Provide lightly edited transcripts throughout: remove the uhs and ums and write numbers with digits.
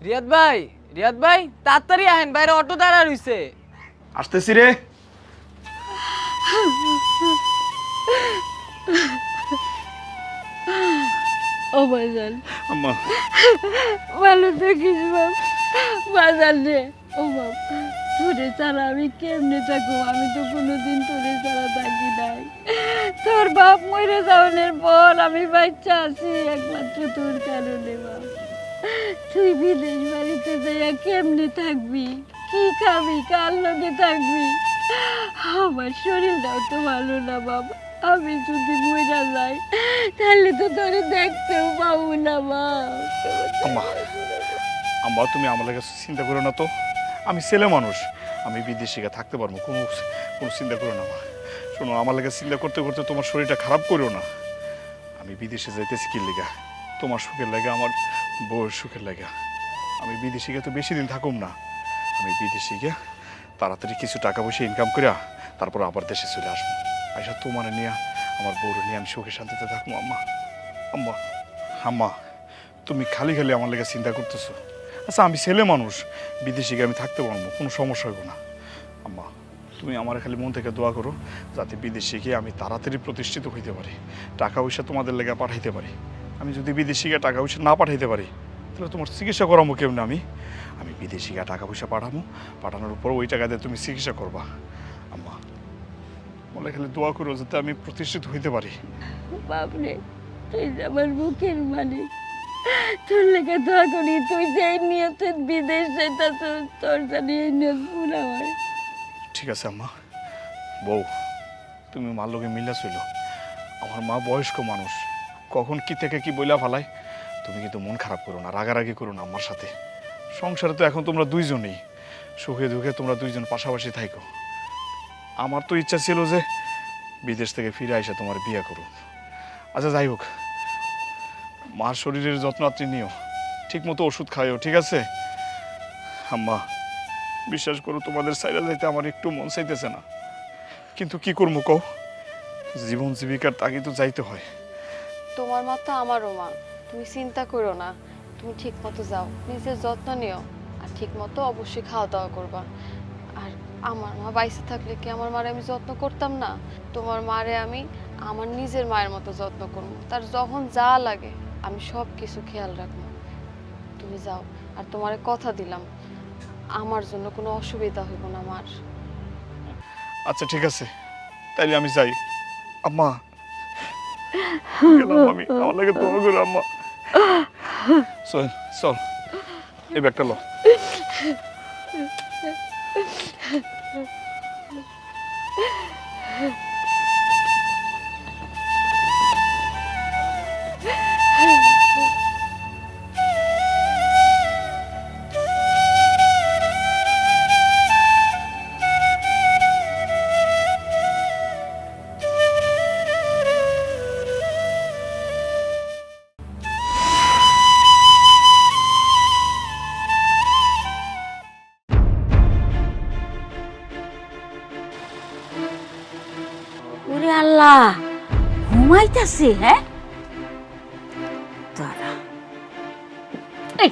রিয়াদ ভাই তাড়াতাড়ি আহেন, বাইরে অটো দাঁড়া রইছে। আসতেছি রে। ও বাজান, আম্মা ভালো থাকিস বাপ। বাজান রে, ও বাপ, তোরে ছাড়া আমি কেমনে থাকবো? আমি তো কোনোদিন তোরে ছাড়া থাকি নাই। তোর বাপ মরে যাওয়ার পর আমি বাচ্চা আছি একমাত্র তোর কারণে বাপ। তুই বিদেশ বাড়িতে যাইয়া কেমনে থাকবি? কি খাবি? কার লগে থাকবি? আমার শরীরটাও তো ভালো না বাবা। আমি যদি মরে যাই তাহলে তো তোরে দেখতেও পাবো না বাপ। আম্মা আম্মা তুমি আমার লাগে চিন্তা করো না তো। আমি ছেলে মানুষ, আমি বিদেশে গিয়ে থাকতে পারবো, কোনো কোনো চিন্তা করো না মা। শোনো, আমার লাগে চিন্তা করতে করতে তোমার শরীরটা খারাপ করো না। আমি বিদেশে যাইতেছি কি লেগা? তোমার সুখের লাগে, আমার বউয়ের সুখের লাগে। আমি বিদেশে গিয়ে তো বেশি দিন থাকুম না। আমি বিদেশে গিয়ে তাড়াতাড়ি কিছু টাকা পয়সা ইনকাম করিয়া তারপর আবার দেশে চলে আসবো। আইসা তোমার নিয়ে, আমার বউর নিয়ে আমি সুখে শান্তিতে থাকবো। আম্মা আম্মা আম্মা তুমি খালি খালি আমার লেগে চিন্তা করতেছো। আচ্ছা, আমি ছেলে মানুষ, বিদেশে গিয়ে আমি থাকতে পারবো, কোনো সমস্যা হইব না। আম্মা তুমি আমার খালি মন থেকে দোয়া করো যাতে বিদেশে গিয়ে আমি তাড়াতাড়ি প্রতিষ্ঠিত হইতে পারি, টাকা পয়সা তোমাদের লেগে পাঠাইতে পারি। আমি যদি বিদেশে গিয়ে টাকা পয়সা না পাঠাইতে পারি তাহলে তোমার চিকিৎসা করাবো কেমন? আমি বিদেশে গিয়ে টাকা পয়সা পাঠানোর উপর ওই টাকা দিয়ে তুমি চিকিৎসা করবা। আম্মা বলে খালি দোয়া করো যাতে আমি প্রতিষ্ঠিত হইতে পারি। বাপরে, তুই যে আমার মুখের মানে, তোর লেগে দোয়া করি। তুই যে নিয়ত বিদেশ যেতেছ, তোর জানি এই নিয়ত পুরা হয়। ঠিক আছে আম্মা। বউ, তুমি মার লোকে মিলা ছিল। আমার মা বয়স্ক মানুষ, কখন কি থেকে কি বইলা ফেলায়। তুমি কিন্তু মন খারাপ করো না, রাগারাগি করো না আমার সাথে। সংসারে তো এখন তোমরা দুইজনই, সুখে দুঃখে তোমরা দুইজন পাশাপাশি থাইকো। আমার তো ইচ্ছা ছিল যে বিদেশ থেকে ফিরে আইসা তোমার বিয়ে করো। আচ্ছা যাই হোক, মার শরীরের যত্ন আপনি নিও, ঠিক মতো ওষুধ খাইও, ঠিক আছে? আম্মা বিশ্বাস করো, তোমাদের সাইডে যাইতে আমার একটু মন চাইতেছে না, কিন্তু কি করবো কও? জীবন জীবিকার তাগি তো যাইতে হয়। তোমার মা তো আমারও মা, তুমি চিন্তা করো না। তুমি ঠিক মতো যাও, নিজের যত্ন নিও, আর ঠিক মতো অবশ্যই খাওয়া দাওয়া করবা। আর আমার মা বাইসে থাকলে কি আমার মারে আমি যত্ন করতাম না? তোমার মারে আমি আমার নিজের মায়ের মতো যত্ন করবো। তার যখন যা লাগে আমি সব কিছু খেয়াল রাখবো। তুমি যাও, আর তোমারে কথা দিলাম আমার জন্য কোনো অসুবিধা হইব না মার। আচ্ছা ঠিক আছে, তাইলে আমি যাই। আম্মা গেলাম আমি, আমার লাগে দোয়া করো আম্মা। চল চল, এই ব্যাগটা লো। ওরে আল্লাহ, ঘুমাইতেছে? হ্যাঁ, দাঁড়া। এই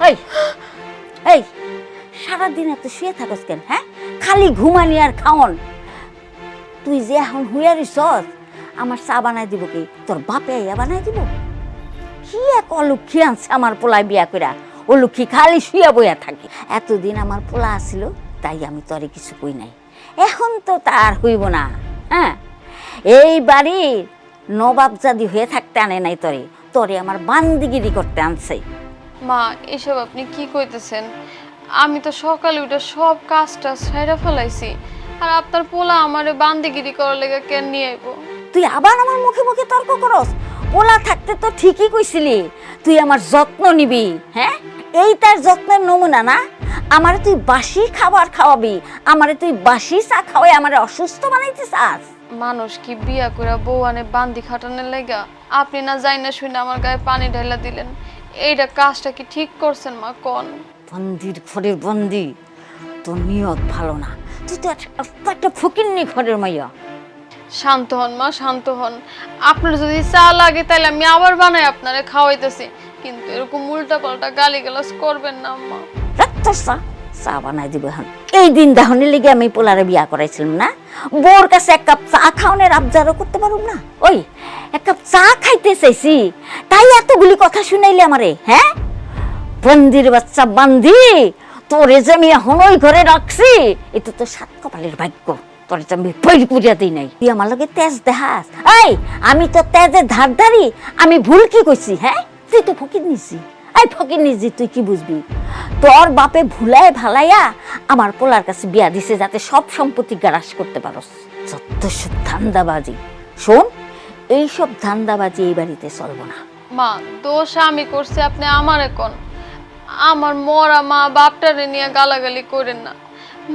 এই এই, সারাদিন এত শুয়ে থাকস কেন? হ্যাঁ, খালি ঘুমানি আর খাওন। তুই যে এখন হুইয়া রইছস, আমার চা বানাই দিব কি? তোর বাপে ইয়া বানাই দিব? কি এক অলক্ষী আনছে আমার পোলায় বিয়া কইরা। ও লক্ষ্মী খালি শুয়া বইয়া থাকি। এতদিন আমার পোলা আসিল তাই আমি তরে কিছু কই নাই। এখন তো তার হইব না। হ্যাঁ, এই বাড়ির নবাবজাদি হয়ে থাকতে আনে নাই তরে, তরে আমার বান্দিগিরি করতে আনছে। মা, এসব আপনি কি কইতেছেন? আমি তো সকালে উঠে সব কাজটা সেরে ফেলাইছি, আর আপনার পোলা আমারে বান্দিগিরি করার লেগে কেন নিয়ে আইব? তুই আবার আমার মুখে মুখে তর্ক করস? পোলা থাকতে তো ঠিকই কইছিলি তুই আমার যত্ন নিবি। হ্যাঁ, এই তার যত্নের নমুনা না? আমারে তুই বাসি খাবার খাওয়াবি, আমারে তুই বাসি চা খাওয়াই আমারে অসুস্থ বানাইতে চাস? মানুষ কি বিয়া করে বউ আনে বান্দি খাটানোর লেগা? আপনি না যাই না শুনে আমার গায়ে পানি ঢাইলা দিলেন, এইটা কাজটা কি ঠিক করছেন মা? কোন বন্দির ঘরের বন্দি, তোর নিয়ত ভালো না। তুই তো একটা ফকিন্নি ঘরের মাইয়া। শান্ত হন মা, শান্ত হন। আপনার যদি চা লাগে তাহলে আমি আবার বানাই আপনারে খাওয়াইতেছি, কিন্তু এরকম উল্টা পাল্টা গালিগালাজ করবেন না আম্মা। চা চা বানাই দিব এখন। এই দিন দাহনের লেগে আমি পোলারে বিয়া করাইছিলাম না, বোর কাছে এক কাপ চা খাওয়ানোর আবদারও করতে পারুম না। ওই এক কাপ চা খাইতে চাইছি, তাই এতগুলি কথা শুনাইলে আমারে, হ্যাঁ? বন্দির বাচ্চা বান্দি, তোরে যে আমি এখন ওই ঘরে রাখছি, এটা তো সাত কপালের ভাগ্য। তোরে যে আমি বইর পুরিয়া দিই নাই, তুই আমার লগে তেজ দেখাস। এই আমি তো তেজের ধারধারি, আমি ভুল কি কইছি? হ্যাঁ, তুই তো ফকির নিছি। এই ফকির নিজি, তুই কি বুঝবি? তোর বাপে ভুলায় ভালাইয়া আমার পোলার কাছে বিয়া দিছে যাতে সব সম্পত্তি গ্রাস করতে পারস। যত সব ধান্দাবাজি। শোন, এইসব ধান্দাবাজি এই বাড়িতে চলবো না। মা, দোষ আমি করছি, আপনি আমারে কোন। আমার মরা মা বাপটারে নিয়ে গালাগালি করেন না।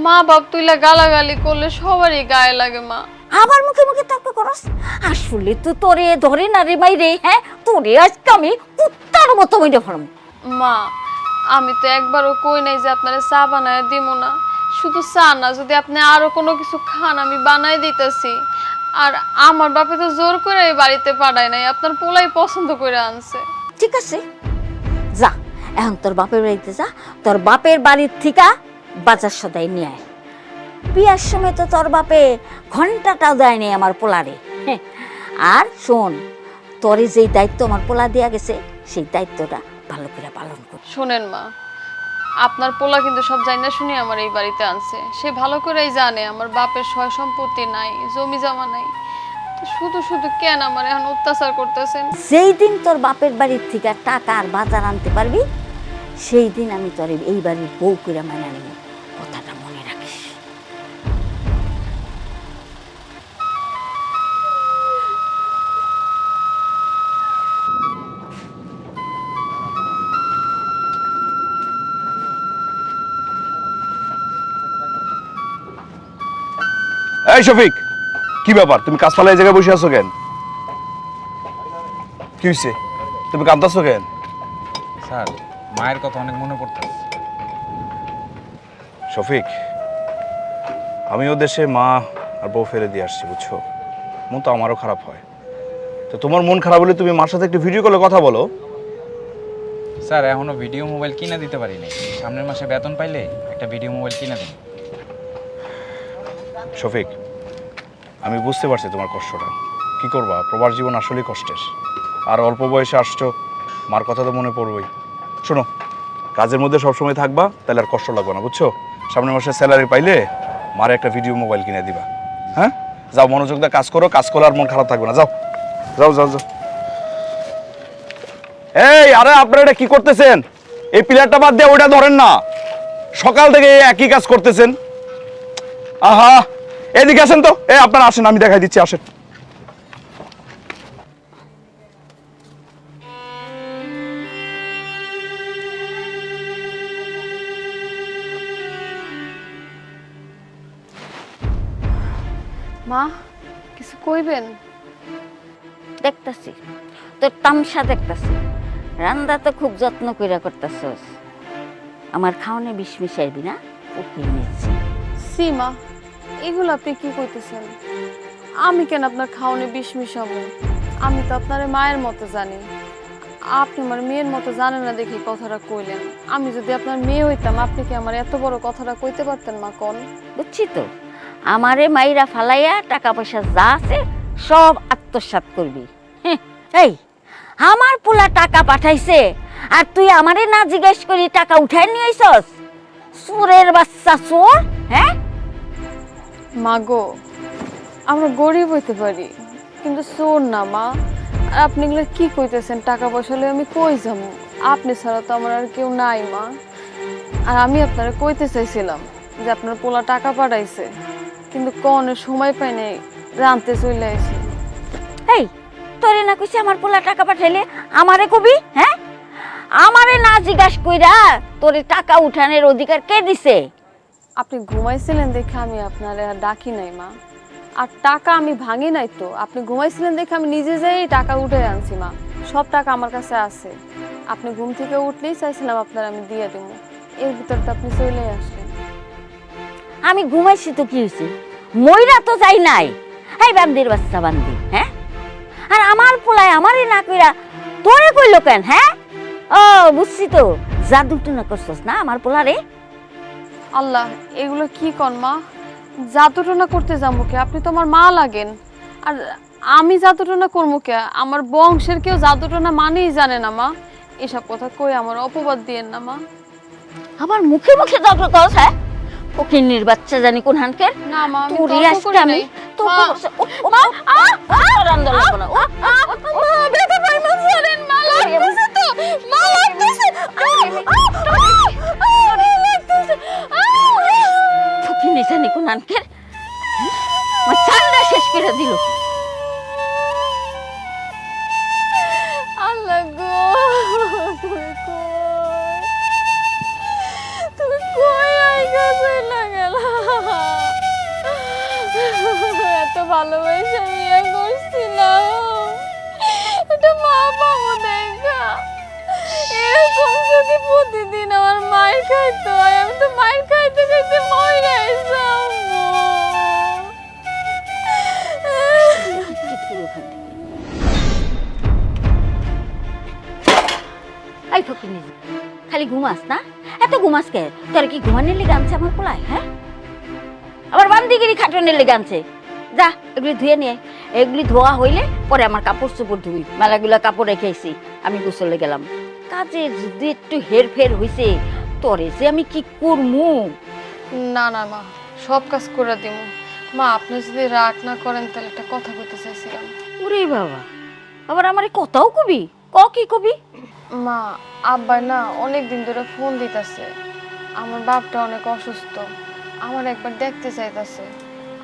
মা বাপ তুইলা গালাগালি করলে সবারই গায়ে লাগে মা। আবার মুখে মুখে তর্ক করস? আসলে তো তোরে ধরে না রে মাইরে, হ্যাঁ? তোরে আজকে আমি কুত্তার মতো মেরে ফেলব। মা, আমি তো একবারও কই নাই যে আপনারে চা বানায় দিব না। শুধু চা না, যদি আপনি আরো কোনো কিছু খান আমি বানাই দিতেছি। আর আমার বাপে তো জোর করে এই বাড়িতে পাঠায় নাই, আপনার পোলাই পছন্দ করে আনছে। ঠিক আছে, যা এখন তোর বাপের বাড়িতে যা। তোর বাপের বাড়ির থেকে বাজার সদাই নিয়ে আয়। বিয়ার সময় তো তোর বাপে ঘন্টাটাও দেয় নেই আমার পোলারে। হ্যাঁ, আর শোন, তোরে যেই দায়িত্ব আমার পোলা দেয়া গেছে সেই দায়িত্বটা ভালো করে পালন কর। শোনেন মা, আপনার পোলা কিন্তু সব জানা শুনে আমার এই বাড়িতে আনছে। সে ভালো করেই জানে আমার বাপের সয় সম্পত্তি নাই, জমি জমা নাই। তো শুধু শুধু কেন আমার এখন অত্যাচার করতেছেন? যেই দিন তোর বাপের বাড়ির থেকে টাকা আর বাজার আনতে পারবি, সেই দিন আমি তোর এই বাড়ির বউ করে মানা নেব। কথাটা মনে রাখিস। এই শফিক, কি ব্যাপার? তুমি কাজ ফালা এই জায়গায় বসে আছো কেন? কি হয়েছে? তুমি কাঁদতেছো কেন? স্যার, মায়ের কথা অনেক মনে পড়তেছে। শফিক, আমিও দেশে মা আর বউ ফেলে দিয়ে আসছি, বুঝছো? মন তো আমারও খারাপ হয়। তো তোমার মন খারাপ হলে তুমি মার সাথে একটু ভিডিও কলে কথা বলো। স্যার, এখনো ভিডিও মোবাইল কিনে দিতে পারি নাই। সামনের মাসে বেতন পাইলে একটা ভিডিও মোবাইল কিনে দিন। শফিক, আমি বুঝতে পারছি তোমার কষ্টটা। কি করবা, প্রবাস জীবন আসলেই কষ্টের। আর অল্প বয়সে আসছো, মার কথা তো মনে পড়বেই। শোনো, কাজের মধ্যে সবসময় থাকবা, তাহলে আর কষ্ট লাগবে না, বুঝছো? সামনের মাসে স্যালারি পাইলে মারে একটা ভিডিও মোবাইল কিনে দিবা। হ্যাঁ, যাও, মনোযোগ দিয়ে কাজ করো। কাজ করলে আর মন খারাপ থাকবে না। যাও যাও যাও যাও। এই, আরে আপনারা এটা কি করতেছেন? এই পিলারটা বাদ দিয়ে ওইটা ধরেন না। সকাল থেকে একই কাজ করতেছেন। আহা, এদিকে আসেন তো। আপনারা আসেন, আমি দেখাই দিচ্ছি, আসেন। মা, কিছু কইবেন? দেখতাছি তোর তামসা, দেখতাছি রান্না তো খুব যত্ন কইরা করতেছস। আমার খাওয়ানে বিষ মিশাইবি না, ওকে নিচ্ছি। সীমা, এগুলো আপনি কি কইতেছেন? আমি কেন আপনার খাওয়ানে বিষ মিশাবো? আমি তো আপনার মায়ের মতো জানি। আপনি আমার মেয়ের মতো জানেন না দেখি কথাটা কইলেন। আমি যদি আপনার মেয়ে হইতাম, আপনি কি আমার এত বড় কথাটা কইতে পারতেন মা? কোন বুঝছি তো, আমারে মাইরা ফালাইয়া টাকা পয়সা যা আছে সব আত্মসাৎ করবি। এই, আমার পোলা টাকা পাঠাইছে আর তুই আমারে না জিজ্ঞেস করি টাকা উঠাই নিয়ে আইছস? চোরের বাচ্চা চোর! হ্যাঁ মা গো, আমরা গরিব হইতে পারি কিন্তু চোর না মা। আর আপনি এগুলো কি কইতেছেন? টাকা পয়সা হলে আমি কই যাবো? আপনি ছাড়া তো আমার আর কেউ নাই মা। আর আমি আপনারা কইতে চাইছিলাম যে আপনার পোলা টাকা পাঠাইছে, কিন্তু কোনের সময় পাই নাই, রানতে চলে আইছি। এই, তোরে না কইছি আমার পোলা টাকা পাঠাইলে আমারে কবি? হ্যাঁ, আমারে না জিজ্ঞাস কইরা তোরে টাকা উঠানোর অধিকার কে দিছে? আপনি ঘুমাইছিলেন দেখে আমি আপনারে আর ডাকি নাই মা। আর টাকা আমি ভাঙি নাই তো, আপনি ঘুমাইছিলেন দেখে আমি নিজে যাই টাকা উঠে আনছি মা। সব টাকা আমার কাছে আছে। আপনি ঘুম থেকে উঠলেই চাইছিলাম আপনার আমি দিয়ে দেবো, এর ভিতর তো আপনি চলে আসলেন। আমি ঘুমাইছি তো কি হয়েছে? মইরা তো যাই নাই। এই বান্দির বাচ্চা বান্দি, হ্যাঁ? আর আমার পোলায় আমারে না কইরা তোরে কইলো কেন, হ্যাঁ? ও বুঝছি তো, জাদু টুনা করছস না আমার পোলারে। আল্লাহ, এগুলো কি কন মা? জাদুটনা করতে যাবো কে? আপনি তো আমার মা লাগেন। আর আমি জাদুটনা করবো কে? আমার বংশের কেউ জাদুটনা মানেই জানে না মা। এসব কথা কই আমার অপবাদ দিয়েন না মা। আমার মুখে মুখে তর্ক করছ, হ্যাঁ? ফকিন্নির বাচ্চা জানি কোন হানকের। না মা, আমি তোরে তর্ক আজকে করি আমি নাই। তো মা, ফকিন্নি জানি কোন হানকের আমার চান্দা শেষ করে দিল। আল্লাহ গো, তুমি কই? তুমি কই আইগা চইলা গেলা? এত ভালোবাসা বিয়ে করছিলাম, এটা মা পাবো দেখা। এরকম যদি প্রতিদিন আমার মায়ের খাইতে হয়, আমি তো মায়ের খাইতে খাইতে মরে যাবো। এই ফকিন্নি, খালি ঘুমাস না? এত ঘুমাস কে? তোর কি ঘুমানোর লেগে আনছে আমার পোলায়, হ্যাঁ? আবার বান্দিগিরি খাটনের লেগে আনছে। যা এগুলি ধুয়ে নিয়ে, এগুলি ধোয়া হইলে পরে আমার কাপড় চোপড় ধুবি। মেলাগুলা কাপড় রেখেছি, আমি গোসলে গেলাম। কাজে যদি একটু হেরফের হইছে, তোরে যে আমি কি করমু? না না মা, সব কাজ করে দিব। মা, আপনি যদি রাগ না করেন তাহলে একটা কথা বলতে চাইছিলাম। ওরে বাবা, আবার আমারে কথাও কবি? কি কবি? মা, আব্বা না অনেক দিন ধরে ফোন দিতেছে। আমার বাপটা অনেক অসুস্থ, আমার একবার দেখতে চাইতেছে।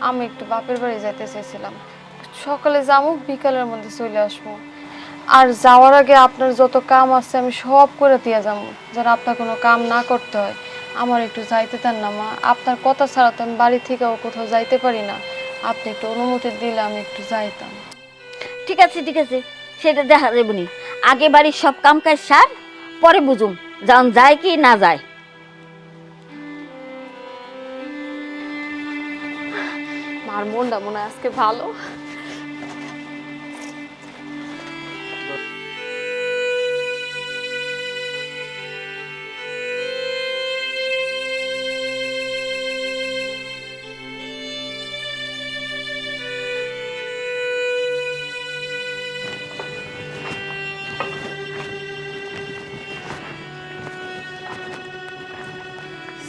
আমি একটু বাপের বাড়ি যেতে চাইছিলাম। সকালে যাবো, বিকালের মধ্যে চলে আসবো। আর যাওয়ার আগে আপনার যত কাম আছে আমি সব করে দিয়ে যাবো, যেন আপনার কোনো কাম না করতে হয়। আমার একটু যাইতে দেন না মা, আপনার কথা ছাড়া তো আমি বাড়ি থেকেও কোথাও যাইতে পারি না। আপনি একটু অনুমতি দিলে আমি একটু যাইতাম। ঠিক আছে ঠিক আছে, সেটা দেখা যাবনি। আগে বাড়ির সব কাম কাজ সার, পরে বুঝুম যান যায় কি না যায়। মার মনটা মনে হয় আজকে ভালো।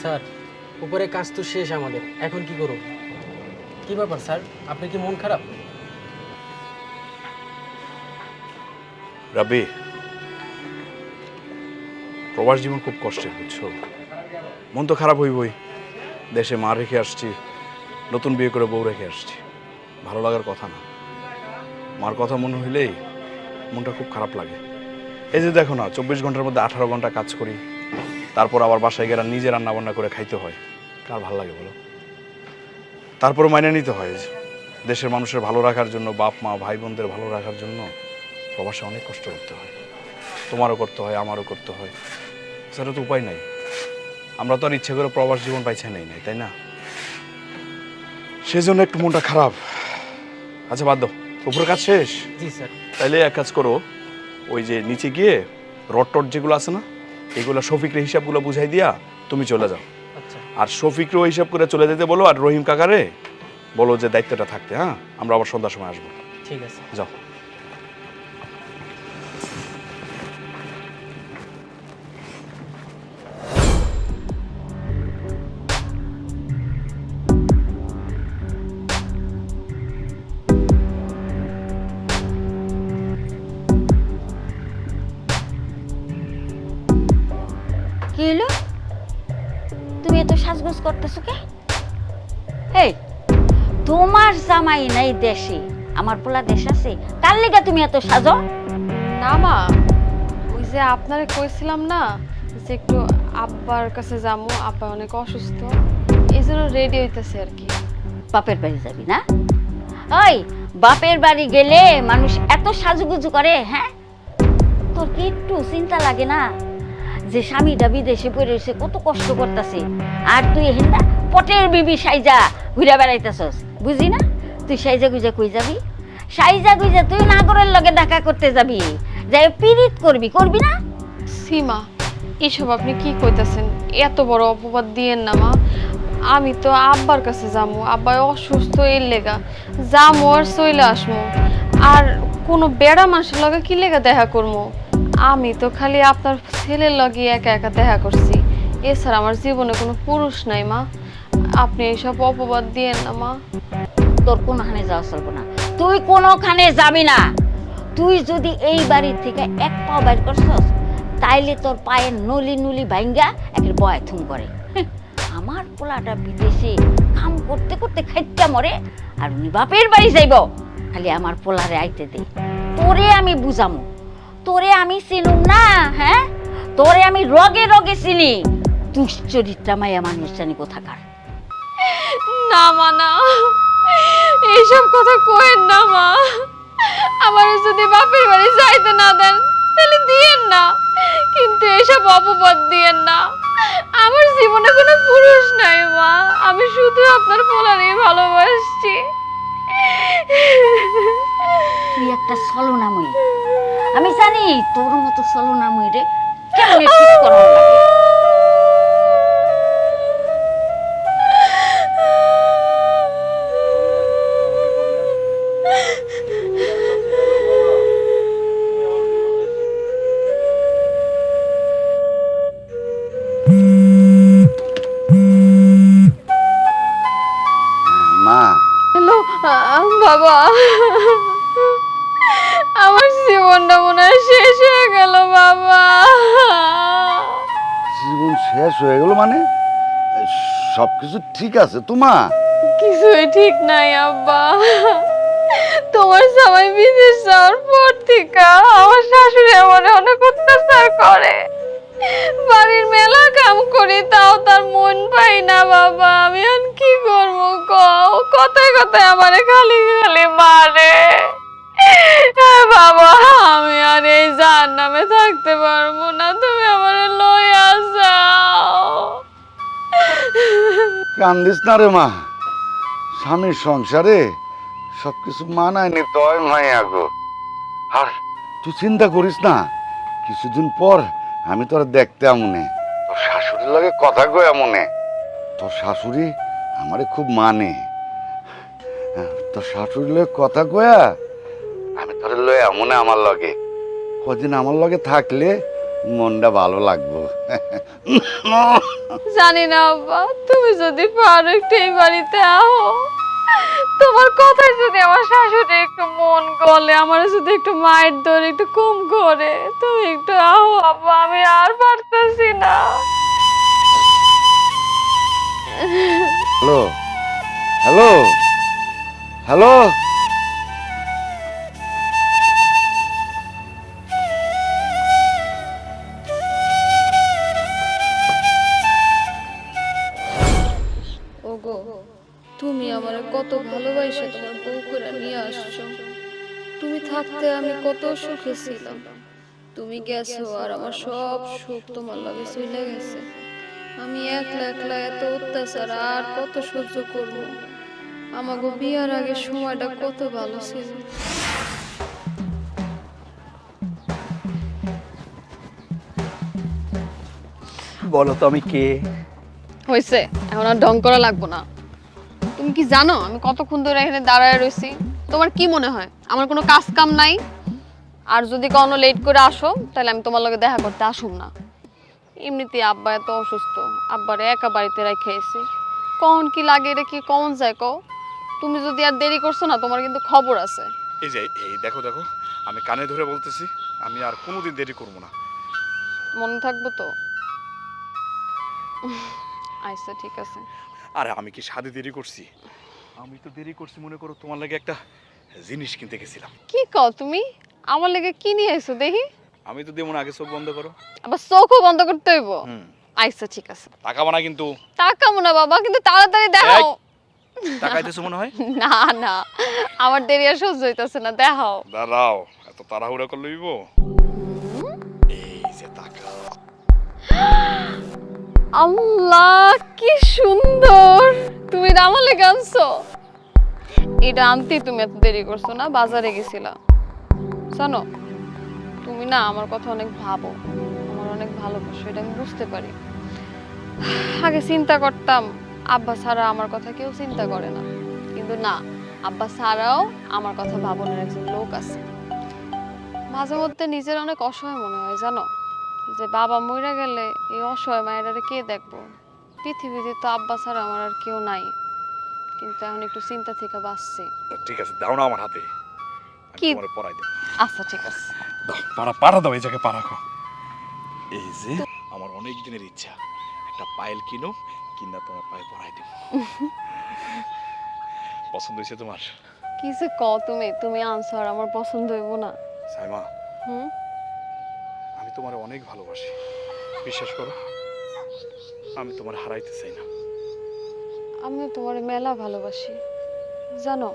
স্যার, উপরে কাজ তো শেষ আমাদের, এখন কি করব? কি ব্যাপার স্যার, আপনি কি মন খারাপ? রাব্বি, প্রবাস জীবন খুব কষ্টের, বুঝছো? মন তো খারাপ হইবই। দেশে মা রেখে আসছি, নতুন বিয়ে করে বউ রেখে আসছি, ভালো লাগার কথা না। মার কথা মনে হইলেই মনটা খুব খারাপ লাগে। এই যে দেখো না, 24 ঘন্টার মধ্যে 18 ঘন্টা কাজ করি, তারপর আবার বাসায় গেলে নিজে রান্না বান্না করে খাইতে হয়। কার ভালো লাগে বলো? তারপর মাইনে নিতে হয় দেশের মানুষের ভালো রাখার জন্য, বাপ মা ভাই বোনদের ভালো রাখার জন্য প্রবাসে অনেক কষ্ট করতে হয়। তোমারও করতে হয়, আমারও করতে হয়, সেটা তো উপায় নাই। আমরা তো আর ইচ্ছে করে প্রবাস জীবন পাইছে নাই, তাই না? সেজন্য একটু মনটা খারাপ। আচ্ছা বাদ দাও, উপরে কাজ শেষ? জি স্যার। তাইলে এক কাজ করো, ওই যে নিচে গিয়ে রড টড যেগুলো আছে না, এগুলো শফিকরে হিসাবগুলো বুঝাই দিয়া তুমি চলে যাও। আচ্ছা। আর শফিকরেও হিসাব করে চলে যেতে বলো, আর রহিম কাকারে বলো যে দায়িত্বটা থাকতে। হ্যাঁ, আমরা আবার সন্ধ্যার সময় আসবো। ঠিক আছে, যাও। কি হলো? তুমি এত সাজগোজ করতেছো কে? এই, তোমার জামাই নাই দেশে, আমার পোলা দেশ আছে, কার লেগে তুমি এত সাজো? না মা, ওই যে আপনারে কইছিলাম না যে একটু আব্বার কাছে যাবো, আব্বা অনেক অসুস্থ, এই জন্য রেডি হইতেছে আর কি। বাপের বাড়ি যাবি না? ওই বাপের বাড়ি গেলে মানুষ এত সাজুগুজু করে, হ্যাঁ? তোর কি একটু চিন্তা লাগে না যে স্বামীটা বিদেশে পড়ে রয়েছে, কত কষ্ট করতেছে, আর তুই হেন্দা পটের বিবি সাইজা ঘুরে বেড়াইতেছস? বুঝি না তুই সাইজা গুইজা কই যাবি? সাইজা গুইজা তুই নাগরের লগে দেখা করতে যাবি, যাই পিরিত করবি, করবি না? সীমা, এসব আপনি কি কইতাছেন? এত বড় অপবাদ দিয়েন না মা। আমি তো আব্বার কাছে যামু, আব্বা অসুস্থ এর লেগা যামু আর চইলে আসমু। আর কোনো বেড়া মানুষের লগে কি লেগা দেখা করবো? আমি তো খালি আপনার ছেলের লগে একা একা দেখা করছি, এছাড়া আমার জীবনে কোনো পুরুষ নাই মা। আপনি এইসব অপবাদ দিয়েন না মা। তোর কোনোখানে যাওয়া চলবো না, তুই কোনোখানে যাবি না। তুই যদি এই বাড়ির থেকে এক পাও বাইর করছস, তাইলে তোর পায়ের নলি নুলি ভাঙ্গা একের বয় থুম করে। আমার পোলাটা বিদেশে কাম করতে করতে খাইটা মরে, আর উনি বাপের বাড়ি যাইব। খালি আমার পোলারে আইতে দে, তোরে আমি বুঝামু, তোরে আমি চিনুম না। হ্যাঁ, তোরে আমি রগে রগে চিনি। দুশ্চরিত্রা মায়া মানুষ জানি কোথাকার। না মা, না, এইসব কথা কইেন না মা। আমার যদি বাপের বাড়ি যাইতে না দেন তাহলে দিয়েন না, কিন্তু এইসব অপবাদ দিয়েন না। আমার জীবনে কোনো পুরুষ নাই মা, আমি শুধু আপনার পোলারই ভালোবাসছি। তুই একটা ছলনাময়ী, আমি জানি তোর মতো ছলনাময়ী রে কেমনে ঠিক করার লাগে। মা, হ্যালো বাবা, আমার জীবনটা মনে হয় শেষ হয়ে গেল বাবা। জীবন শেষ হয়ে গেল মানে? সবকিছু ঠিক আছে তো মা? কিছুই ঠিক নাই আব্বা। তোমার সবাই বিদেশ যাওয়ার পর থেকে আমার শাশুড়ি আমার অনেক অত্যাচার করে। বাড়ির মেলা কাম করি, তাও তার মন পাই না বাবা। আমি আর কি করবো কও? কথায় কথায় আমারে খালি খালি মারে। বাবা, আমি আর এই জাহান্নামে থাকতে পারবো না, তুমি আমারে লইয়া যাও। কান্দিস না রে মা, স্বামীর সংসারে সবকিছু মানায় নিতে হয় মাইয়া গো। আর তুই চিন্তা করিস না, কিছুদিন পর আমি তোর দেখতে আমনে, তোর শাশুড়ির লাগে কথা কই আমনে। তোর শাশুড়ি আমারে খুব মানে, তোর শাশুড়ির লগে কথা কয়া আমি তোর লয়ে আমনে আমার লগে। কদিন আমার লগে থাকলে মনটা ভালো লাগবো। জানি না আব্বা, তুমি যদি পারো একটু এই বাড়িতে আও। তোমার কথায় যদি আমার শাশুড়ি একটু মন গলে, আমার যদি একটু মায়ের ধরে একটু কম করে, তুমি একটু আও আব্বা, আমি আর পারতেছি না। Hello, hello, hello. ওগো, তুমি আমার কত ভালোবাসা তোমার বউ করে নিয়ে আসছো। তুমি থাকতে আমি কত সুখে ছিলাম, তুমি গেছো আর আমার সব সুখ তোমার লাগে চলে গেছে। আমি একলা একলা এত অত্যাচার আর কত সহ্য করব? আমাগো বিয়ার আগে সময়টা কত ভালো ছিল। বলো তো আমি কে? হয়েছে, এখন আর ঢং করা লাগবো না। তুমি কি জানো আমি কতক্ষণ ধরে এখানে দাঁড়ায় রয়েছি? তোমার কি মনে হয় আমার কোনো কাজ কাম নাই? আর যদি কোনো লেট করে আসো তাহলে আমি তোমার লগে দেখা করতে আসুম না। এমনিতে আব্বা এত অসুস্থ, আব্বারে একা বাড়িতে রেখে এসেছি। কখন কি লাগে এটা কি কখন যায় কও? তুমি যদি আর দেরি করছো না, তোমার কিন্তু খবর আছে। এই যে এই দেখো দেখো, আমি কানে ধরে বলতেছি, আমি আর কোনোদিন দেরি করবো না। মনে থাকবো তো? আচ্ছা ঠিক আছে। আরে আমি কি সাধে দেরি করছি? আমি তো দেরি করছি মনে করো তোমার লাগে একটা জিনিস কিনতে গেছিলাম। কি কও তুমি? আমার লেগে কি নিয়ে এসো দেখি? আমি তো দেবো না, আগে চোখ বন্ধ করো। আবার চোখও বন্ধ করতে হইব? আচ্ছা ঠিক আছে। তাকাবো না কিন্তু। তাকাবো না বাবা, কিন্তু তাড়াতাড়ি দেখাও। তাকাইতেছো মনে হয়? না না, আমার দেরি আর সহ্য হইতাছে না, দেখাও। দাঁড়াও, এত তাড়াহুড়া করে লইব। এই যে তাকাও। আল্লাহ কি সুন্দর! তুমি আমার লেগে আনছো? এটা আনতেই তুমি এত দেরি করছো না, বাজারে গেছিলা। জানো তুমি না আমার কথা অনেক ভাবো, আমার অনেক ভালোবাসো, এটা আমি বুঝতে পারি। আগে চিন্তা করতাম আব্বা ছাড়া আমার কথা কেউ চিন্তা করে না, কিন্তু না, আব্বা ছাড়াও আমার কথা ভাবনের একজন লোক আছে। মাঝে মধ্যে নিজের অনেক অসহায় মনে হয় জানো, যে বাবা মইরা গেলে এই অসহায় মায়েরারে কে দেখবো। পৃথিবীতে তো আব্বা ছাড়া আমার আর কেউ নাই, কিন্তু এখন একটু চিন্তা থেকে বাঁচছি। ঠিক আছে, দাও না আমার হাতে, আমি কি? তোমারে পড়াই দেব। আচ্ছা ঠিক আছে। দাও, পাড়া দাও, এই জায়গায় পাড়া রাখো। এই যে আমার অনেক দিনের ইচ্ছা, একটা পায়েল কিনো, কিনা তোমার পায়ে পড়াই দেব। পছন্দ হয়েছে তোমার? কি যে কও তুমি, তুমি আনছো আর আমার পছন্দ হইব না? সাইমা, হুম, আমি তোমার অনেক ভালোবাসি, বিশ্বাস করো, আমি তোমার হারাইতে চাই না। আমিও তোমার মেলা ভালোবাসি জানো।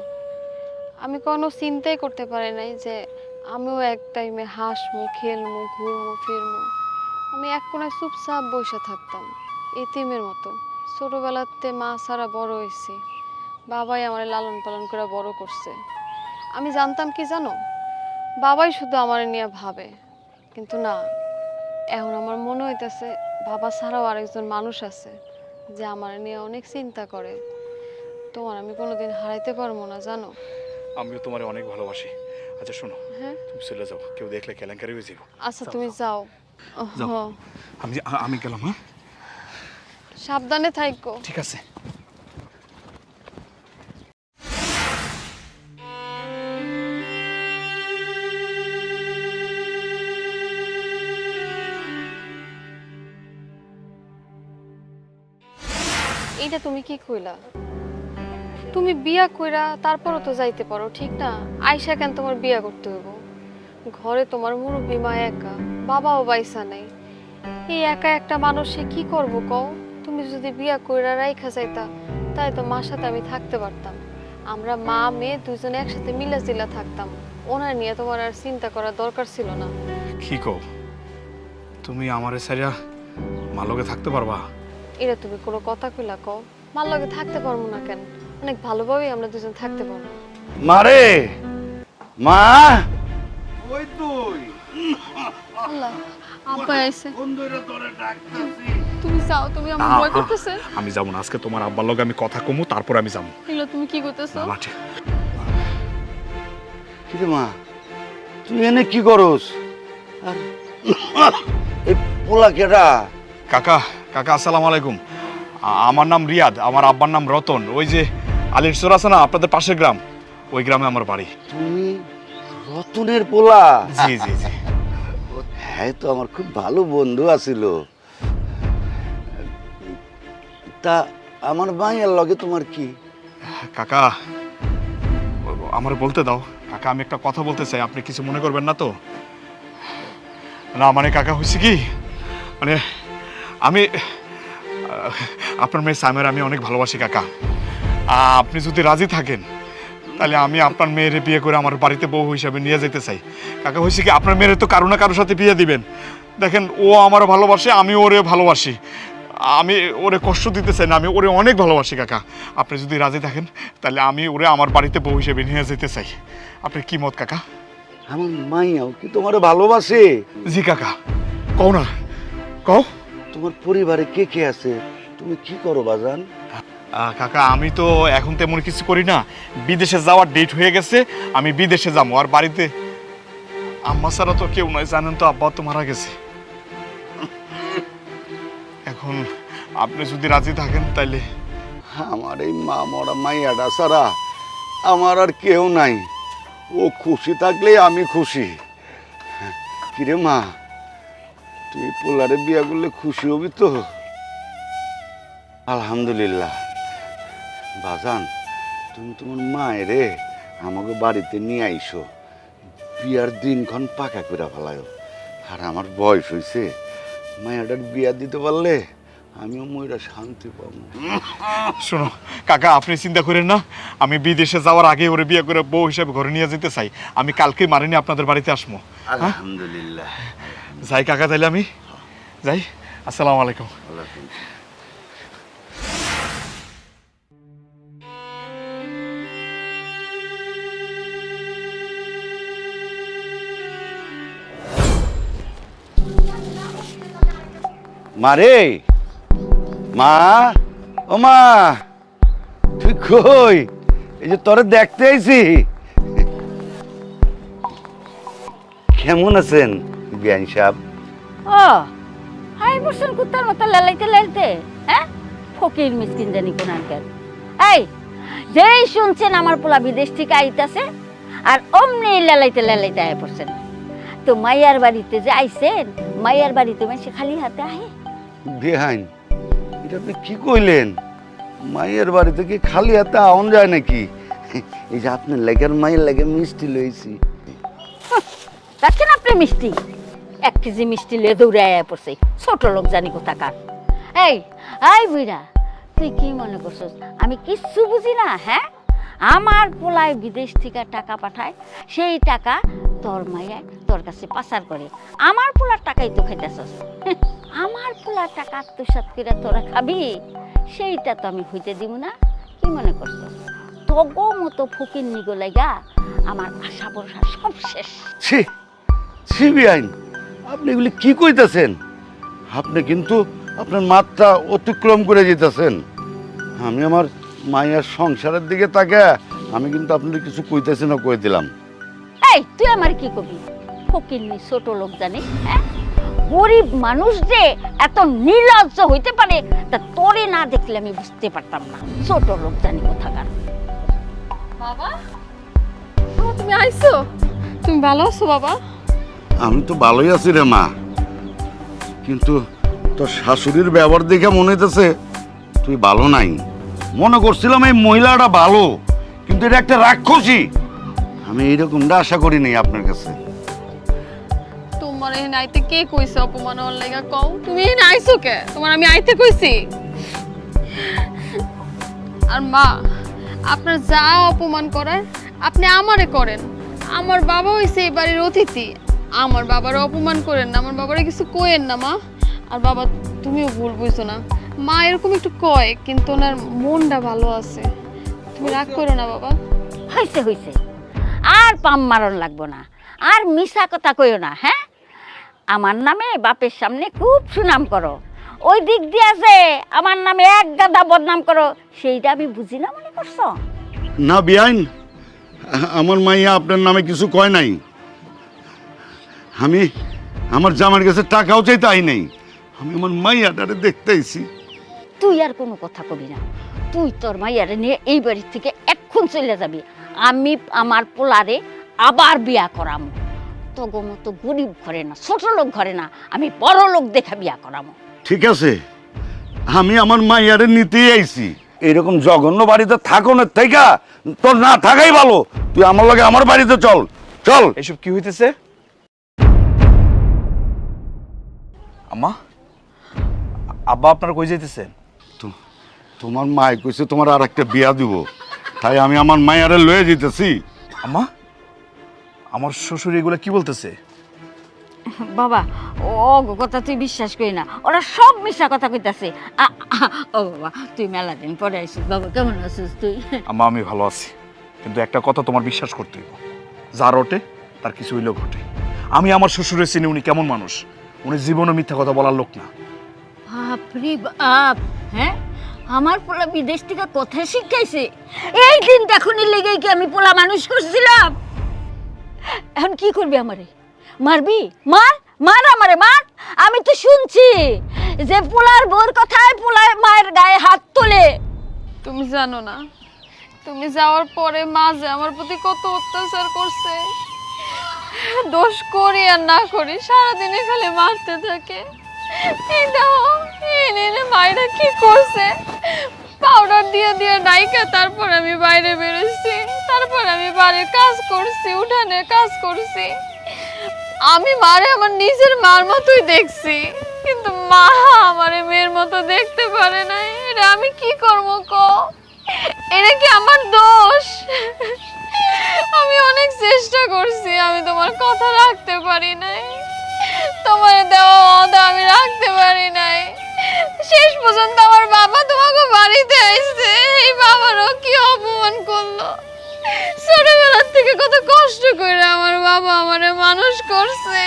আমি কোনো চিন্তাই করতে পারি নাই যে আমিও এক টাইমে হাসমু, খেলমু, ঘুরমু, ফিরমু। আমি এক কোনায় চুপচাপ বসে থাকতাম এতিমের মতো। ছোটবেলাতে মা ছাড়া বড় হয়েছি, বাবাই আমার লালন পালন করে বড় করছে। আমি জানতাম কি জানো, বাবাই শুধু আমার নিয়ে ভাবে, কিন্তু না, এখন আমার মনে হইতেছে বাবা ছাড়াও আরেকজন মানুষ আছে যে আমার নিয়ে অনেক চিন্তা করে। তোমার আমি কোনোদিন হারাইতে পারবো না জানো। আমিও তোমার অনেক ভালোবাসি। আচ্ছা শোনো, হ্যাঁ তুমি চলে যাও, কেউ দেখলে কেলেঙ্কারি হয়ে যাবো। আচ্ছা তুমি যাও। যাও। হ্যাঁ, আমি গেলাম। হ্যাঁ সাবধানে থাইকো। ঠিক আছে। এইটা তুমি কি কইলা? তুমি বিয়া কইরা তারপরও তো যাইতে পারো, ঠিক না? আইসা কেন তোমার বিয়া করতে হইব? ঘরে তোমার মুরব্বী মা একা, বাবাও বাইসা নাই। এই একা একটা মানুষে কি করব কও? তুমি যদি বিয়া কইরা রাইখা যাইতা, তাই তো মার সাথে আমি থাকতে পারতাম। আমরা মা মেয়ে দুজনে একসাথে মিলাজিলা থাকতাম। ওনার নিয়ে তোমার আর চিন্তা করার দরকার ছিল না। কি কও, তুমি আমারে ছাড়া মালকে থাকতে পারবা? এটা তুমি কোনো কথা কইলা কও? মার লগে থাকতে পারবো না কেন? অনেক ভালোভাবেই আমরা দুজন থাকতে পারবো। মারে, মা, ওই তুই আল্লাহ, আব্বা আইছে। কোন দইরা তোরে ডাকতাছি? তুমি যাও, তুমি আমার ভয় করতেছে। আমি যাবো না, আজকে তোমার আব্বার লগে আমি কথা কমু, তারপর আমি যাবো। এগুলো তুমি কি করতেছো? কি রে মা, তুই এনে কি করস? আর এই পোলা কেডা? কাকা, আসসালামু আলাইকুম। আমার নাম রিয়াদ, আমার আব্বার নাম রতন। ওই যে আলির চর আছে না আপনাদের পাশের গ্রাম, ওই গ্রামে আমার বাড়ি। তুমি রতনের পোলা? জি জি জি। হ্যাঁ, তো আমার খুব ভালো বন্ধু আছিল। তা আমার মায়ের লগে তোমার কি? কাকা, আমার বলতে দাও। কাকা, আমি একটা কথা বলতে চাই, আপনি কিছু মনে করবেন না তো? না মানে কাকা, হয়েছে কি, মানে আমি আপনার মেয়ে সাইমার আমি অনেক ভালোবাসি কাকা। আপনি যদি রাজি থাকেন তাহলে আমি আপনার মেয়েরে বিয়ে করে আমার বাড়িতে বউ হিসাবে নিয়ে যেতে চাই। কাকা, হয়েছে কি, আপনার মেয়ের তো কারো না কারোর সাথে বিয়ে দিবেন। দেখেন, ও আমার ভালোবাসে, আমি ওরে ভালোবাসি। আমি ওরে কষ্ট দিতে চাই না, আমি ওরে অনেক ভালোবাসি কাকা। আপনি যদি রাজি থাকেন তাহলে আমি ওরে আমার বাড়িতে বউ হিসেবে নিয়ে যেতে চাই। আপনি কি মত কাকা? আমার মাইয়াও কি তোমার ভালোবাসে? জি কাকা, কও না, কও। তোমার পরিবারে কে কে আছে? তুমি কি করো বাজান? কাকা, আমি তো এখন তেমন কিছু করি না, বিদেশে যাওয়ার ডেট হয়ে গেছে, আমি বিদেশে যাবো। আর বাড়িতে আম্মা ছাড়া তো কেউ নয়, জানেন তো আব্বা তো মারা গেছে। এখন আপনি যদি রাজি থাকেন তাইলে। আমার এই মা মরা মাইয়াটা ছাড়া আমার আর কেউ নাই। ও খুশি থাকলে আমি খুশি। কিরে মা, তুই পোলারে বিয়া করলে খুশি হবি তো? আলহামদুলিল্লাহ। বাজান, তুমি তোমার মায়েরে আমাকে বাড়িতে নিয়ে আইসো, বিয়ার দিনক্ষণ পাকা করে ফেলায়। আর আমার বয়স হয়েছে, মায়াটার বিয়া দিতে পারলে আমিও ময়রা শান্তি পাবো। শোনো কাকা, আপনি চিন্তা করেন না, আমি বিদেশে যাওয়ার আগে ওরে বিয়ে করে বউ হিসেবে ঘরে নিয়ে যেতে চাই। আমি কালকে মারিনি আপনাদের বাড়িতে আসবো। আলহামদুলিল্লাহ। যাই কাকা, তাইলে আমি যাই। আসসালামু আলাইকুম। মারে, মা, ও মা, তুই কই? এই যে তোরে দেখতে আইছি। কেমন আছেন বিয়ান সাহেব? ও হাই বসেন কুত্তার মতো লালাইতে লাইতে, হ্যাঁ? ফকির মিসকিন জানি কোন আঙ্কেল। এই যেই শুনছেন আমার পোলা বিদেশ থেকে আইতাছে আর অমনি লালাইতে লালাইতে আয় পড়ছেন। তো মাইয়ার বাড়িতে যে আইছেন, মাইয়ার বাড়িতে সে খালি হাতে আহে? বেহাইন, এটা আপনি কি কইলেন? মায়ের বাড়ি থেকে খালি হাতে আউন যায় নাকি? এই যে আপনার লেগের মায়ের লেগে মিষ্টি লইছি। দেখছেন আপনি মিষ্টি, 1 কেজি মিষ্টি লয়ে দৌড়ে আয়া পড়ছে, ছোট লোক জানি কোথাকার। এই আই বুইরা, তুই কি মনে করছস আমি কিচ্ছু বুঝি না? হ্যাঁ, আমার পোলায় বিদেশ থেকে টাকা পাঠায়, সেই টাকা তোর মাইয়ায় তোর কাছে পাচার করে। আমার পোলার টাকাই তো খাইতেছস। আমার পোলার টাকা আত্মসাৎ করে তোরা খাবি, সেইটা তো আমি হইতে দিব না। কি মনে করছস তগো মতো ফকির নিগো লাগা আমার আশা ভরসা সব শেষ। ছি ছি বিয়াইন, আপনি এগুলি কি কইতাছেন? আপনি কিন্তু আপনার মাত্রা অতিক্রম করে যেতেছেন। আমি আমার মায়ের সংসারের দিকে তাকে আমি কিন্তু আপনাদের কিছু কইতেছি না, কই দিলাম। এই তুই আমার কি কবি? ফকিরনি ছোট লোক জানিস? হ্যাঁ, গরিব মানুষ যে এত নির্লজ্জ হইতে পারে তা তোরে না দেখলে আমি বুঝতে পারতাম না। ছোট লোক জানি কোথাকার। বাবা, তুমি আইছো? তুমি ভালো আছো বাবা? আমি তো ভালোই আছি রে মা, কিন্তু তোর শাশুড়ির ব্যবহার দেখে মনে হইতেছে তুই ভালো নাই। মনে করছিলাম এই মহিলাটা ভালো, কিন্তু এটা একটা রাক্ষসী। আমি এইরকমটা আশা করি নাই আপনার কাছে। তোমার এখানে আইতে কে কইছে অপমান হওয়ার লাগা? কও, তুমি এখানে আইছো কে? তোমার আমি আইতে কইছি? আর মা, আপনার যা অপমান করার আপনি আমারে করেন। আমার বাবা হইছে এই বাড়ির অতিথি, আমার বাবার অপমান করেন না, আমার বাবারে কিছু কইেন না মা। আর বাবা, তুমিও ভুল বুঝছো না, মা এরকম একটু কয় কিন্তু ওনার মনটা ভালো আছে। তুমি রাগ করো না বাবা। হইছে হইছে, আর পাম মারণ লাগবো না, আর মিছা কথা কইও না। হ্যাঁ, আমার নামে বাপের সামনে খুব সুনাম করো, ওই দিক দিয়ে যে আমার নামে এক গাদা বদনাম করো, সেইটা আমি বুঝি না মনে করছো? না বিয়াইন, আমার মাইয়া আপনার নামে কিছু কয় নাই। আমি আমার জামার কাছে টাকাও চাইতে আই নাই, আমি আমার মাইয়াটারে দেখতে আইছি। তুই আর কোনো কথা কবি না, তুই তোর মাইয়ারে নিয়ে এই বাড়ি থেকে এক্ষুন চলে যাবি। আমি আমার পোলারে আবার বিয়া করামো। তগো মতো গরিব ঘরে না, ছোট লোক ঘরে না, আমি বড় লোক দেখা বিয়া করামো। ঠিক আছে, আমি আমার মাইয়ারে নিতেই আইছি। এরকম জঘন্য বাড়িতে থাকো না, থেকে তোর না থাকাই ভালো। তুই আমার লগে আমার বাড়িতে চল চল। এসব কি হইতেছে? আম্মা, আব্বা আপনার কই যাইতেছেন? তোমার মাই কইছে তোমার আর একটা বিয়া দিব, তাই আমি আমার মাইয়ারে লয়ে যেতেছি। আম্মা, আমার শ্বশুর এগুলো কি বলতেছে? বাবা, ও কথা তুই বিশ্বাস করি না, ওরা সব মিশা কথা কইতাছে। ও বাবা, তুই মেলা দিন পরে আইছিস। বাবা কেমন আছিস তুই? আম্মা, আমি ভালো আছি, কিন্তু একটা কথা তোমার বিশ্বাস করতে হইব, যার ওঠে তার কিছু হইলেও ঘটে। আমি আমার শ্বশুরের চিনি, উনি কেমন মানুষ। উনি জীবনে মিথ্যা কথা বলার লোক না। বাপরে বাপ, হ্যাঁ, আমার পোলা বিদেশ থেকে কথা শিখাইছে। এই দিন এখনই লেগে কি আমি পোলা মানুষ করছিলাম? এখন কি করবি আমারে? মারবি? মার মার আমারে মার। আমি তো শুনছি যে পোলার বোর কথায় পোলার মায়ের গায়ে হাত তোলে। তুমি জানো না, তুমি যাওয়ার পরে মা যে আমার প্রতি কত অত্যাচার করছে। দোষ করি আর না করি সারাদিনে খালি মারতে থাকে। এই দাও, এনে মায়েরা কি করছে, পাউডার দিয়ে দিয়ে ডাইকা তারপর আমি বাইরে বেরোচ্ছি, তারপর আমি বাড়ির কাজ করছি, উঠানে কাজ করছি। আমি মারে আমার নিজের মার মতোই দেখছি, কিন্তু মা আমারে মেয়ের মতো দেখতে পারে না। এটা আমি কি করবো কও? এটা কি আমার দোষ? আমি অনেক চেষ্টা করছি, আমি তোমার কথা রাখতে পারি নাই, তোমার দেওয়া ওয়াদা আমি রাখতে পারি নাই। শেষ পর্যন্ত আমার বাবা তোমাকে বাড়িতে আসছে, এই বাবারও কি অপমান করলো। ছোটবেলার থেকে কত কষ্ট করে আমার বাবা আমারে মানুষ করছে,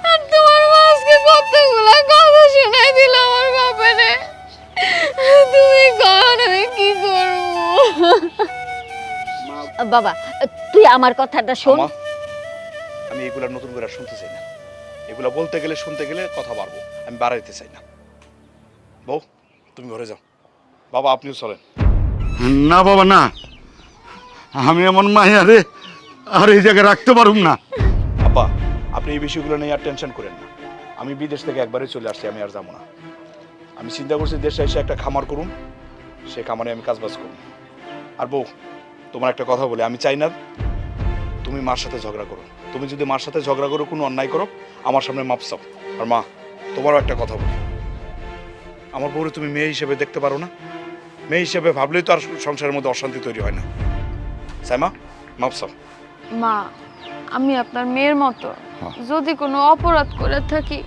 আর তোমার মা আজকে কতগুলা কথা শোনাই বাবা তুই আমার কথাটা শোন। আমা, আমি এগুলা নতুন করে আর শুনতে চাই না। এগুলা বলতে গেলে শুনতে গেলে কথা বাড়বো, আমি বাড়াইতে চাই না। বউ তুমি ঘরে যাও, বাবা আপনিও চলেন। না বাবা না, আমি এমন মাইয়ারে আর এই জায়গায় রাখতে পারুম না। আব্বা আপনি এই বিষয়গুলো নিয়ে আর টেনশন করেন না। আমি বিদেশ থেকে একবারে চলে আসছি, আমি আর যাবো না। আমি চিন্তা করছি দেশে এসে একটা খামার করুন, সে খামারে আমি কাজবাজ করুন। আর বউ তোমার একটা কথা বলি, আমি চাই না তুমি মার সাথে ঝগড়া করো। তুমি যদি মার সাথে ঝগড়া করো, কোনো অন্যায় করো, আমার সামনে মাপ চাও। আর মা তোমারও একটা কথা বলি, আমার বউরে তুমি মেয়ে হিসেবে দেখতে পারো না? মেয়ে হিসেবে ভাবলেই তো আর সংসারের মধ্যে অশান্তি তৈরি হয় না। সাইমা মাপ চাও। মা, আমি আপনার মেয়ের মতো, যদি কোনো অপরাধ করে থাকি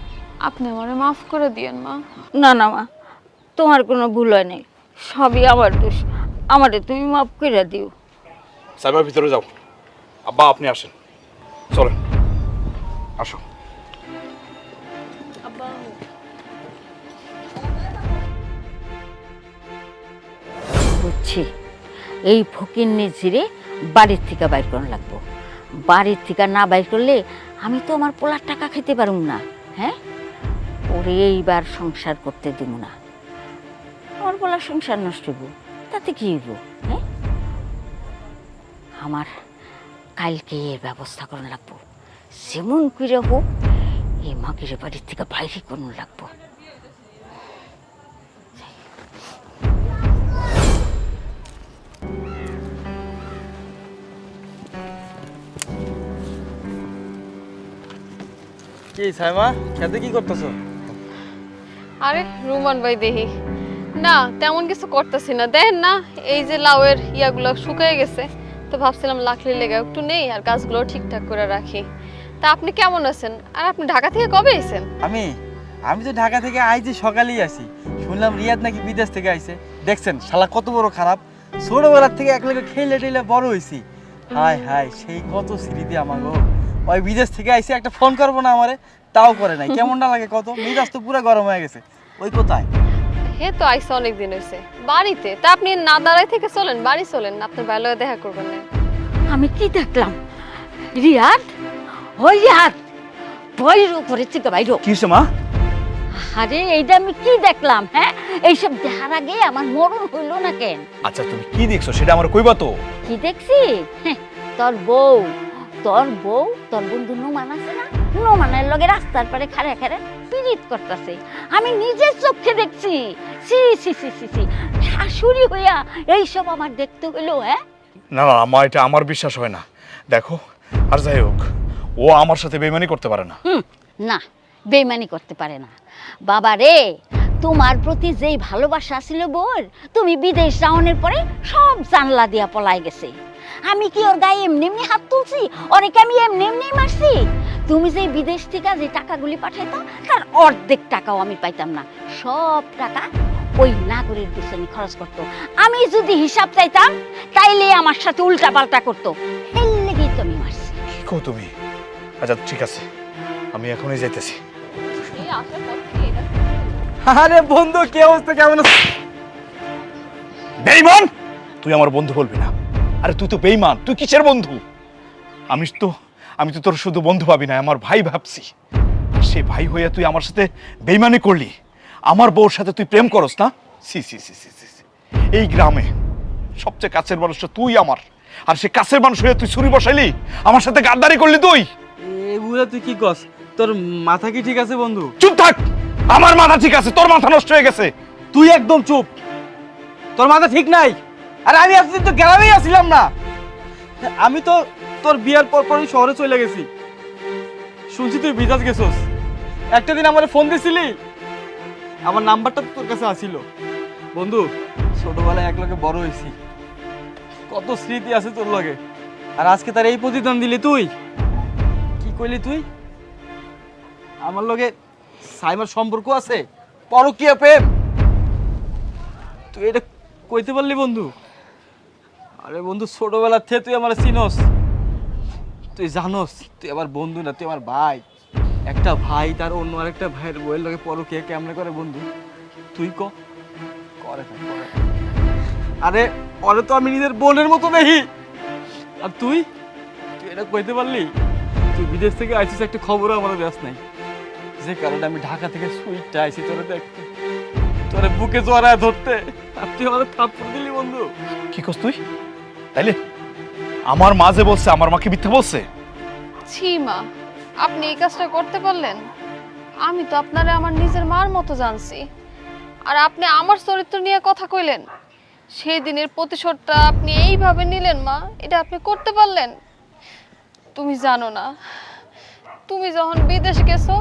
আপনি আমারে মাফ করে দিয়েন মা। না না মা, তোমার কোনো ভুল হয় নাই, সবই আমার দোষ, আমারে তুমি মাফ করে দিও। সাইমা ভিতরে যাও। আব্বা আপনি আসেন, চলেন আসো। বুঝছি, এই ফকিন্নি ঝিরে বাড়ির থেকে বাইর করা লাগবো। বাড়ির থেকে না বাইর করলে আমি তো আমার পোলার টাকা খেতে পারুম না। হ্যাঁ, ওরে এইবার সংসার করতে দিব না। আমার পোলার সংসার নষ্ট হইব, তাতে কি হইব? হ্যাঁ, আমার কালকে এর ব্যবস্থা করা লাগবো। যেমন করে হোক এই মাগিরে বাড়ির থেকে বাইরে করানো লাগবো। কি সাইমা, খেতে কি করতেছো? আরে রুমান ভাই দেখি না, তেমন কিছু করতেছি না। দেখেন না এই যে লাউয়ের ইয়াগুলো শুকিয়ে গেছে, তো ভাবছিলাম লাকড়ি লেগে একটু নেই আর গাছগুলো ঠিকঠাক করে রাখি। তা আপনি কেমন আছেন? আর আপনি ঢাকা থেকে কবে এসেছেন? আমি তো ঢাকা থেকে আইছি, সকালেই আসি। শুনলাম রিয়াদ নাকি বিদেশ থেকে আইছে। দেখছেন শালা কত বড় খারাপ, ছোটবেলার থেকে একলগে খেলে টেলে বড় হয়েছি। হায় হায়, সেই কত স্মৃতি আমার গো। ওই বিদেশ থেকে আইছে, একটা ফোন করবো না আমারে, তাও করে নাই। কেমনটা লাগে কত, মেজাজ তো পুরো গরম হয়ে গেছে। ওই কোথায়? হে তো আইসা অনেকদিন হয়েছে বাড়িতে। তা আপনি না দাঁড়ায় থেকে চলেন, বাড়ি চলেন, আপনার ভালো দেখা করবেন না। আমি কি দেখলাম? রিয়াদ, ওই রিয়াদ, বইর উপরে থেকে বাইর। কি হয়েছে মা? আরে এইটা আমি কি দেখলাম? হ্যাঁ, এইসব দেখার আগে আমার মরণ হইল না কেন? আচ্ছা তুমি কি দেখছো সেটা আমার কইবা তো। কি দেখছি? হ্যাঁ, তোর বউ, তোর বন্ধু নোমান আছে না, নোমানের লগে রাস্তার পারে খাড়ে খাড়ে পিরিত করতেছে। আমি নিজের চোখে দেখছি। সি সি সি সি সি, শাশুড়ি হইয়া এইসব আমার দেখতে হইলো? হ্যাঁ না না মা, এটা আমার বিশ্বাস হয় না। দেখো, আর যাই হোক, ও আমার সাথে বেইমানি করতে পারে না। না, বেইমানি করতে পারে না। বাবা রে, তোমার প্রতি যেই ভালোবাসা ছিল বোর, তুমি বিদেশ যাওয়ার পরে সব জানলা দিয়া পলাই গেছে। আমি কি ওর গায়ে এমনি এমনি হাত তুলছি? ওরে কি আমি এমনি এমনি মারছি? তুমি যে বিদেশ থেকে যে টাকাগুলি পাঠাইতো, তার অর্ধেক টাকাও আমি পাইতাম না। সব টাকা ওই নাগরের পিছনে খরচ করতো। আমি যদি হিসাব চাইতাম, তাইলে আমার সাথে উল্টা পাল্টা করতো। এই লেগেই তো আমি মারছি। কি কও তুমি? আচ্ছা ঠিক আছে, আমি এখনই যাইতেছি। এই আসার পর থেকে এটা আরে বন্ধু, কি অবস্থা, কেমন আছিস? বেঈমান, তুই আমার বন্ধু বলবি না। আরে তুই তো বেঈমান, তুই কিসের বন্ধু? আমি তো তোর শুধু বন্ধু ভাবি না, আমার ভাই ভাবছি। আর সে ভাই হইয়া তুই আমার সাথে বেঈমানি করলি। আমার বউর সাথে তুই প্রেম করস না? সি সি সি সি সি। এই গ্রামে সবচেয়ে কাছের মানুষটা তুই আমার, আর সে কাছের মানুষ হয়ে তুই ছুরি বসাইলি, আমার সাথে গাদ্দারি করলি তুই। এগুলো তুই কি কস? তোর মাথা কি ঠিক আছে বন্ধু? চুপ থাক। আমার মাথা ঠিক আছে, তোর মাথা নষ্ট হয়ে গেছে। তুই একদম চুপ, তোর মাথা ঠিক নাই। আর আমি এতদিন তো গ্রামেই আসছিলাম না, আমি তো তোর বিয়ার পর পরই শহরে চলে গেছি। শুনছি তুই বিদেশ গেছস। একটা দিন আমার ফোন দিছিলি, আমার নাম্বারটা তোর কাছে আসিল। বন্ধু, ছোটবেলায় একলগে বড় হয়েছি, কত স্মৃতি আছে তোর লগে। আর আজকে তার এই প্রতিদান দিলি তুই। কি কইলি তুই? আমার লগে সাইমার সম্পর্ক আছে, পরকীয়া প্রেম? তুই এটা কইতে পারলি বন্ধু? আরে বন্ধু, ছোটবেলার থেকে তুই আমার চিনস, তুই জানোস তুই আমার বন্ধু না, তুই আমার ভাই। একটা ভাই তার অন্য আরেকটা ভাইয়ের বইয়ের লগে পরকীয়া কেমনে করে বন্ধু? তুই করে না। আরে ওরে তো আমি নিজের বোনের মতো দেখি, আর তুই তুই এটা কইতে পারলি? তুই বিদেশ থেকে আইছিস, একটা খবরও আমাদের দেশ নাই, যে কারণে আমি ঢাকা থেকে সুইটটা আইছি তোরে দেখতে, তোরে বুকে জড়ায় ধরতে, আর তুই আমাদের থাপ্পড় দিলি বন্ধু। কি করছ তুই? তাইলে আমার মা যে বলছে, আমার মাকে মিথ্যা বলছে? ছি মা, আপনি এই কাজটা করতে পারলেন? আমি তো আপনারে আমার নিজের মার মতো জানছি, আর আপনি আমার চরিত্র নিয়ে কথা কইলেন। সেই দিনের প্রতিশোধটা আপনি এইভাবে নিলেন মা, এটা আপনি করতে পারলেন? তুমি জানো না, তুমি যখন বিদেশ গেছো,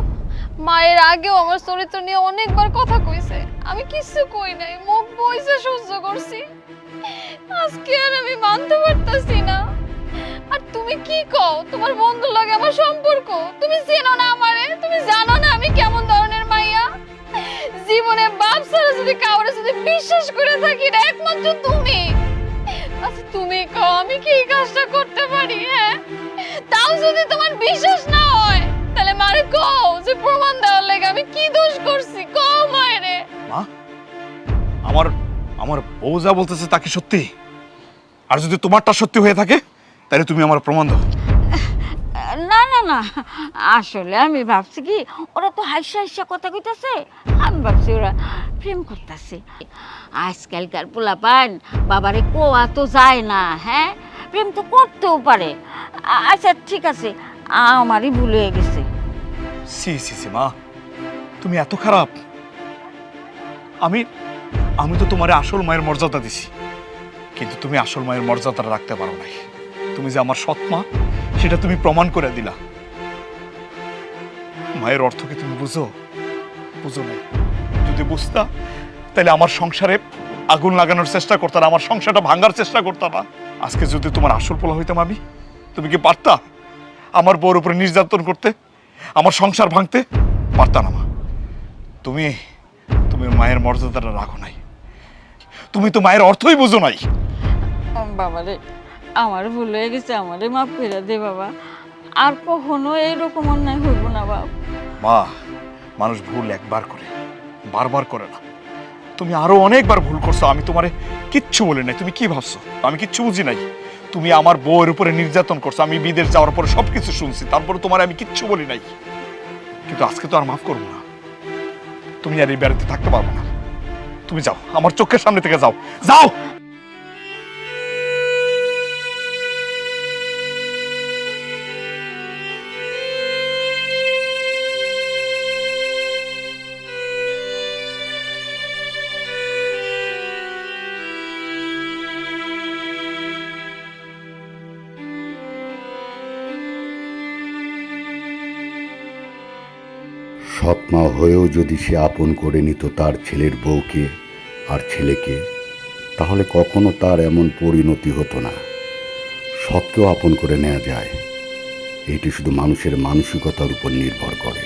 মায়ের আগেও আমার চরিত্র নিয়ে অনেকবার কথা কইছে, আমি কিছু কই নাই, মুখ বইছে সহ্য করছি। আজকে আর আমি মানতে পারতাছি না। আর তুমি কি কও, তোমার বন্ধুর লগে আমার সম্পর্ক? তুমি চেনো না আমারে, তুমি জানো না আমি কেমন ধরনের মাইয়া। জীবনে বাপ ছাড়া যদি কাউরে যদি বিশ্বাস করে থাকি না, একমাত্র তুমি। আচ্ছা তুমি কও, আমি কি এই কাজটা করতে পারি? হ্যাঁ, তাও যদি তোমার বিশ্বাস না হয়, তাহলে মারে কও যে প্রমাণ দেওয়ার লাগে আমি কি দোষ করছি, কও মায়েরে। মা, আমার বউ যা বলতেছে তা কি সত্যি? আর যদি তোমারটা সত্যি হয়ে থাকে, তাহলে তুমি আমার প্রমাণ দাও। না না না, আসলে আমি ভাবছি কি ওরা তো হাইসা হাইসা কথা কইতাছে, আমি ভাবছি ওরা প্রেম করতেছে। আজকালকার পোলাপান বাবারে কোয়া তো যায় না, হ্যাঁ প্রেম তো করতেও পারে। আচ্ছা ঠিক আছে, আমারই ভুল হয়ে গেছে। সি সি সি মা, তুমি এত খারাপ? আমি তো তোমার আসল মায়ের মর্যাদা দিছি, কিন্তু তুমি আসল মায়ের মর্যাদাটা রাখতে পারো নাই। তুমি যে আমার সৎ মা, সেটা তুমি প্রমাণ করে দিলা। মায়ের অর্থ কি তুমি বুঝো নাই? যদি বুঝতা, তাহলে আমার সংসারে আগুন লাগানোর চেষ্টা করতাম, আমার সংসারটা ভাঙার চেষ্টা করতাম না। আজকে যদি তোমার আসল পোলা হইতাম আমি, তুমি কি পারতা আমার বউর উপরে নির্যাতন করতে, আমার সংসার ভাঙতে? পারতা না মা। তুমি মায়ের মর্যাদাটা রাখো নাই, তুমি তো মায়ের অর্থই বুঝো নাই। বাবারে, আমার ভুল হয়ে গেছে, আমারে মাফ করে দে বাবা, আর কখনো এইরকম অন্যায় হইব না বাবা। মা, মানুষ ভুল একবার করে, বারবার করে না। তুমি আরো অনেকবার ভুল করছো, আমি তোমারে কিচ্ছু বলি নাই। তুমি কি ভাবছো আমি কিচ্ছু বুঝি নাই? তুমি আমার বউয়ের উপরে নির্যাতন করছো, আমি বিদেশ যাওয়ার পরে সবকিছু শুনছি, তারপরে তোমার আমি কিচ্ছু বলি নাই। কিন্তু আজকে তো আর মাফ করবো না, তুমি আর এই বাড়িতে থাকতে পারবো না। তুমি যাও, আমার চোখের সামনে থেকে যাও, যাও। সৎ মা হয়েও যদি সে আপন করে নিত তার ছেলের বউকে আর ছেলেকে, তাহলে কখনো তার এমন পরিণতি হতো না। সৎকেও আপন করে নেওয়া যায়, এটি শুধু মানুষের মানসিকতার উপর নির্ভর করে।